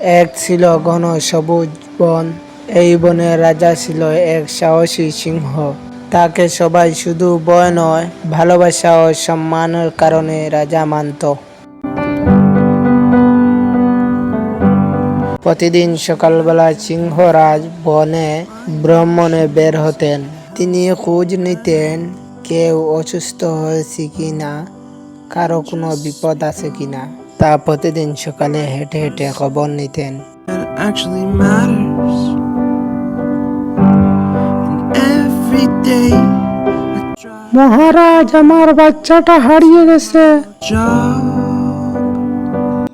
এক ছিল ঘন সবুজ বন। এই বনের রাজা ছিল এক সাহসী সিংহ। তাকে সবাই শুধু ভয় নয়, ভালোবাসা ও সম্মানের কারণে রাজা মানত। প্রতিদিন সকালবেলা সিংহরাজ বনে ভ্রমণে বের হতেন। তিনি খোঁজ নিতেন কেউ অসুস্থ হয়েছে কিনা, কারো কোনো বিপদ আছে কিনা। তা প্রতিদিন সকালে হেঁটে হেঁটে খবর নিতেন। that actually matters. And every day I try মহারাজ, আমার বাচ্চাটা হারিয়ে গেছে। job.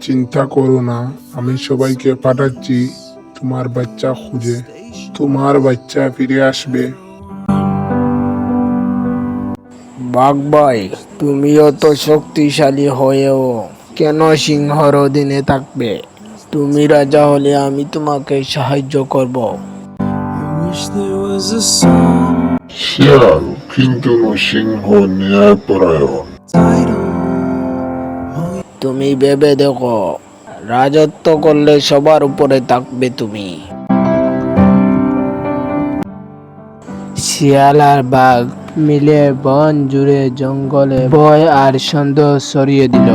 চিন্তা করো না, আমি সবাইকে পাঠাচ্ছি তোমার বাচ্চা খুঁজে। তোমার বাচ্চা ফিরে আসবে। বাঘ ভাই, তুমিও তো শক্তিশালী হয়েও কেন সিংহর অধীনে থাকবে? তুমি রাজা হলে আমি তোমাকে সাহায্য করব। I wish there was a song শিয়াল কিন্তু সিংহ ন্যায়পরায়ণ। title. তুমি ভেবে দেখো, রাজত্ব করলে সবার উপরে থাকবে তুমি। শিয়াল আর বাঘ মিলে বন জুড়ে জঙ্গলে ভয় আর সন্দেহ ছড়িয়ে দিল।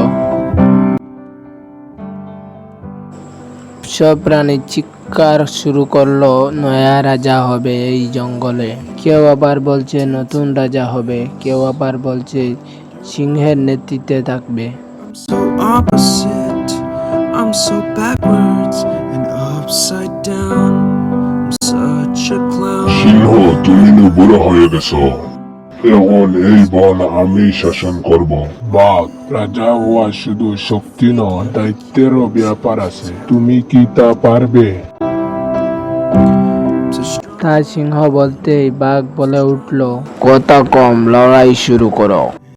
সব প্রাণী চিৎকার শুরু করলো, নয়া রাজা হবে এই জঙ্গলে। কেউ আবার বলছে নতুন রাজা হবে, কেউ আবার বলছে সিংহের নেতৃত্বে থাকবে। I'm so opposite. I'm so backwards and upside down. I'm such a clown. সিংহ তুমি বুড়ো হয়ে গেছো, এখন এই বন আমি শাসন করব। বাঘ, রাজা হওয়া শুধু শক্তি নয়, দায়িত্বেরও ব্যাপার আছে। তুমি কি তা পারবে? So strong. তা সিংহ বলতেই বাঘ বলে উঠল, কথা কম, লড়াই শুরু করো।